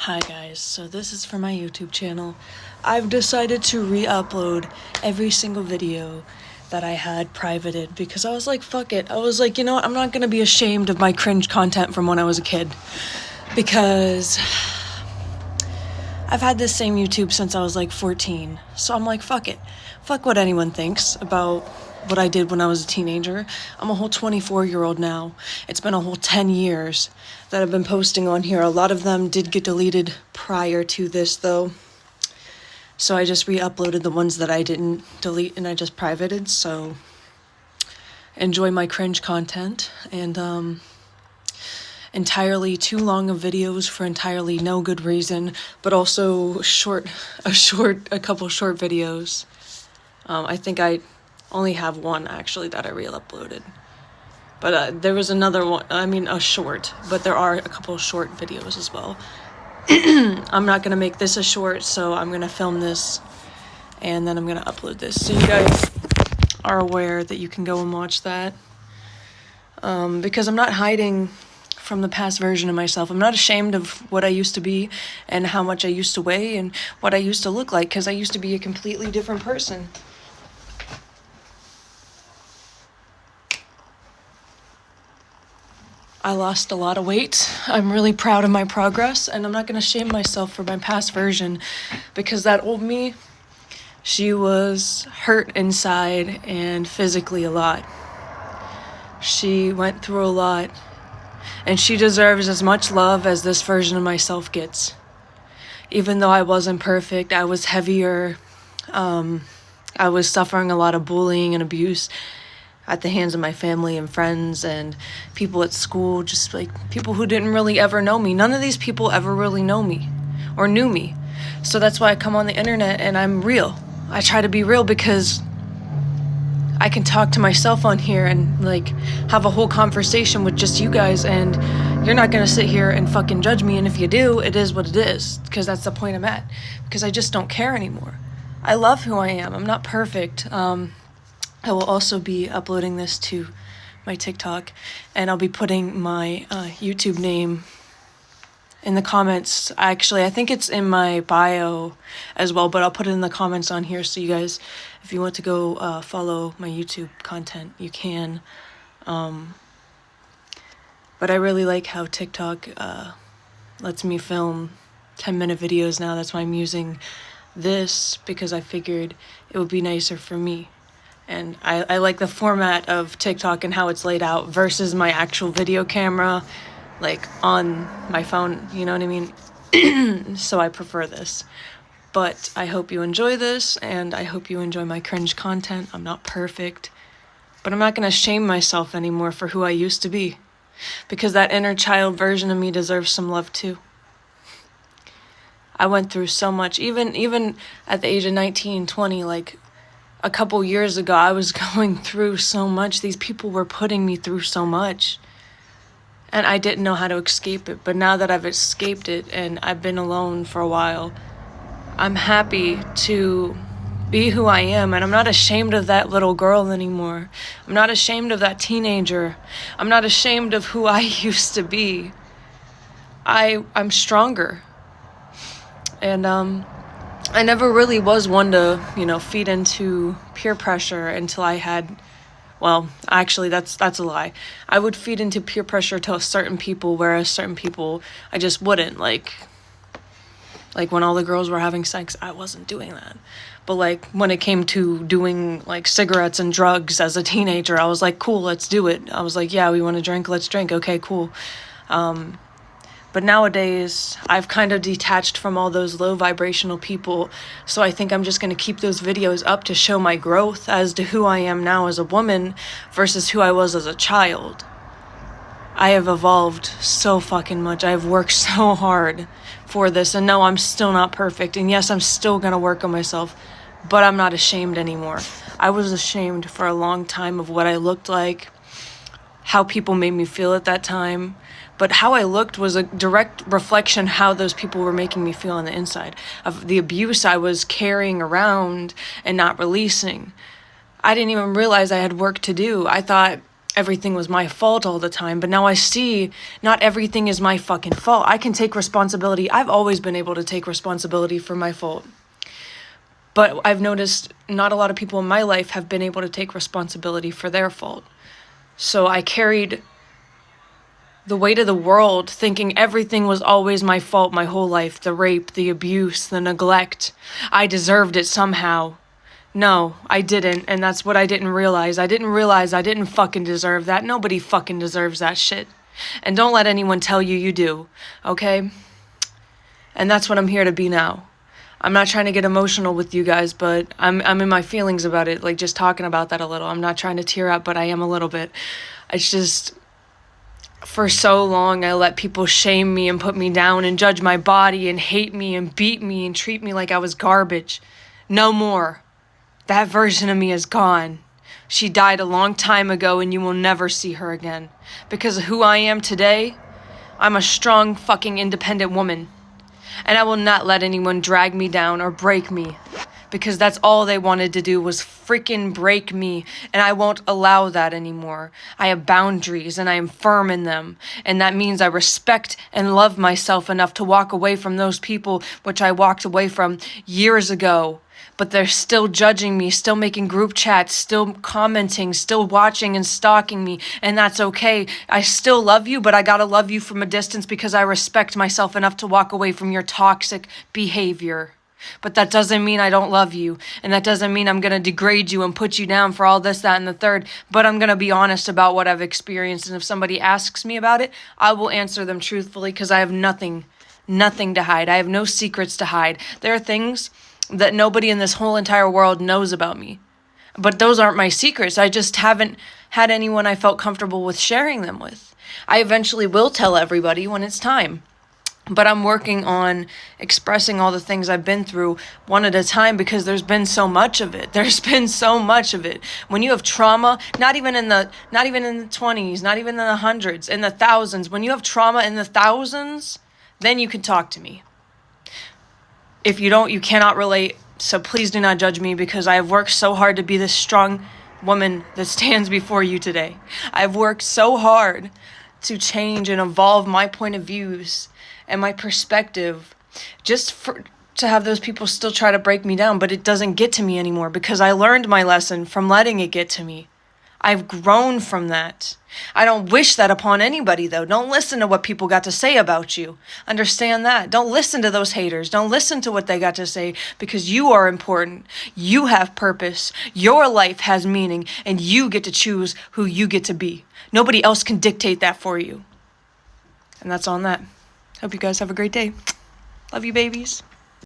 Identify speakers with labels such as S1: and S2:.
S1: Hi guys, so this is for my YouTube channel. I've decided to re-upload every single video that I had privated because I was like, fuck it. I was like, you know what, I'm not gonna be ashamed of my cringe content from when I was a kid. Because I've had this same YouTube since I was like 14. So I'm like, fuck it. Fuck what anyone thinks about what I did when I was a teenager. I'm a whole 24-year-old now. It's been a whole 10 years that I've been posting on here. A lot of them did get deleted prior to this though. So I just re-uploaded the ones that I didn't delete and I just privated. So enjoy my cringe content and entirely too long of videos for entirely no good reason, but also a couple short videos. I think I only have one actually that I re-uploaded, but there was another one, a short, but there are a couple short videos as well. I'm not gonna make this a short, so I'm gonna film this and then I'm gonna upload this so you guys are aware that you can go and watch that. Because I'm not hiding from the past version of myself. I'm not ashamed of what I used to be and how much I used to weigh and what I used to look like, because I used to be a completely different person. I lost a lot of weight. I'm really proud of my progress, and I'm not going to shame myself for my past version, because that old me, she was hurt inside and physically a lot. She went through a lot, and she deserves as much love as this version of myself gets. Even though I wasn't perfect, I was heavier. I was suffering a lot of bullying and abuse at the hands of my family and friends and people at school, just like people who didn't really ever know me. None of these people ever really know me or knew me. So that's why I come on the internet and I'm real. I try to be real because I can talk to myself on here and like have a whole conversation with just you guys, and you're not gonna sit here and fucking judge me. And if you do, it is what it is, because that's the point I'm at, because I just don't care anymore. I love who I am. I'm not perfect. I will also be uploading this to my TikTok, and I'll be putting my YouTube name in the comments. Actually, I think it's in my bio as well, but I'll put it in the comments on here, so you guys, if you want to go follow my YouTube content, you can. But I really like how TikTok lets me film 10-minute videos now. That's why I'm using this, because I figured it would be nicer for me. And I like the format of TikTok and how it's laid out versus my actual video camera, like on my phone, you know what I mean? So I prefer this. But I hope you enjoy this, and I hope you enjoy my cringe content. I'm not perfect, but I'm not going to shame myself anymore for who I used to be, because that inner child version of me deserves some love too. I went through so much, even at the age of 19, 20, like a couple years ago, I was going through so much. These people were putting me through so much, and I didn't know how to escape it. But now that I've escaped it and I've been alone for a while, I'm happy to be who I am, and I'm not ashamed of that little girl anymore. I'm not ashamed of that teenager. I'm not ashamed of who I used to be. I'm stronger. And I never really was one to, feed into peer pressure until I had, well, actually, that's a lie. I would feed into peer pressure to certain people, whereas certain people, I just wouldn't. Like when all the girls were having sex, I wasn't doing that. But like when it came to doing like cigarettes and drugs as a teenager, I was like, cool, let's do it. I was like, yeah, we want to drink, let's drink. Okay, cool. But nowadays, I've kind of detached from all those low vibrational people, so I think I'm just going to keep those videos up to show my growth as to who I am now as a woman versus who I was as a child. I have evolved so fucking much. I've worked so hard for this, and no, I'm still not perfect, and yes, I'm still going to work on myself, but I'm not ashamed anymore. I was ashamed for a long time of what I looked like, how people made me feel at that time. But how I looked was a direct reflection how those people were making me feel on the inside, of the abuse I was carrying around and not releasing. I didn't even realize I had work to do. I thought everything was my fault all the time, but now I see not everything is my fucking fault. I can take responsibility. I've always been able to take responsibility for my fault. But I've noticed not a lot of people in my life have been able to take responsibility for their fault. So I carried the weight of the world thinking everything was always my fault my whole life. The rape, the abuse, the neglect. I deserved it somehow. No, I didn't, and that's what I didn't realize. I didn't realize I didn't fucking deserve that. Nobody fucking deserves that shit. And don't let anyone tell you you do, okay? And that's what I'm here to be now. I'm not trying to get emotional with you guys, but I'm in my feelings about it, like just talking about that a little. I'm not trying to tear up, but I am a little bit. It's just, for so long, I let people shame me and put me down and judge my body and hate me and beat me and treat me like I was garbage. No more. That version of me is gone. She died a long time ago and you will never see her again. Because of who I am today, I'm a strong fucking independent woman. And I will not let anyone drag me down or break me. Because that's all they wanted to do was freaking break me. And I won't allow that anymore. I have boundaries and I am firm in them. And that means I respect and love myself enough to walk away from those people which I walked away from years ago. But they're still judging me, still making group chats, still commenting, still watching and stalking me. And that's okay. I still love you, but I gotta love you from a distance because I respect myself enough to walk away from your toxic behavior. But that doesn't mean I don't love you. And that doesn't mean I'm gonna degrade you and put you down for all this, that, and the third. But I'm gonna be honest about what I've experienced. And if somebody asks me about it, I will answer them truthfully because I have nothing to hide. I have no secrets to hide. There are things that nobody in this whole entire world knows about me. But those aren't my secrets. I just haven't had anyone I felt comfortable with sharing them with. I eventually will tell everybody when it's time. But I'm working on expressing all the things I've been through one at a time because there's been so much of it. There's been so much of it. When you have trauma, not even in the 20s, not even in the hundreds, in the thousands, when you have trauma in the thousands, then you can talk to me. If you don't, you cannot relate. So please do not judge me because I have worked so hard to be this strong woman that stands before you today. I've worked so hard to change and evolve my point of views and my perspective to have those people still try to break me down, but it doesn't get to me anymore because I learned my lesson from letting it get to me. I've grown from that. I don't wish that upon anybody, though. Don't listen to what people got to say about you. Understand that. Don't listen to those haters. Don't listen to what they got to say because you are important. You have purpose. Your life has meaning, and you get to choose who you get to be. Nobody else can dictate that for you. And that's on that. Hope you guys have a great day. Love you, babies.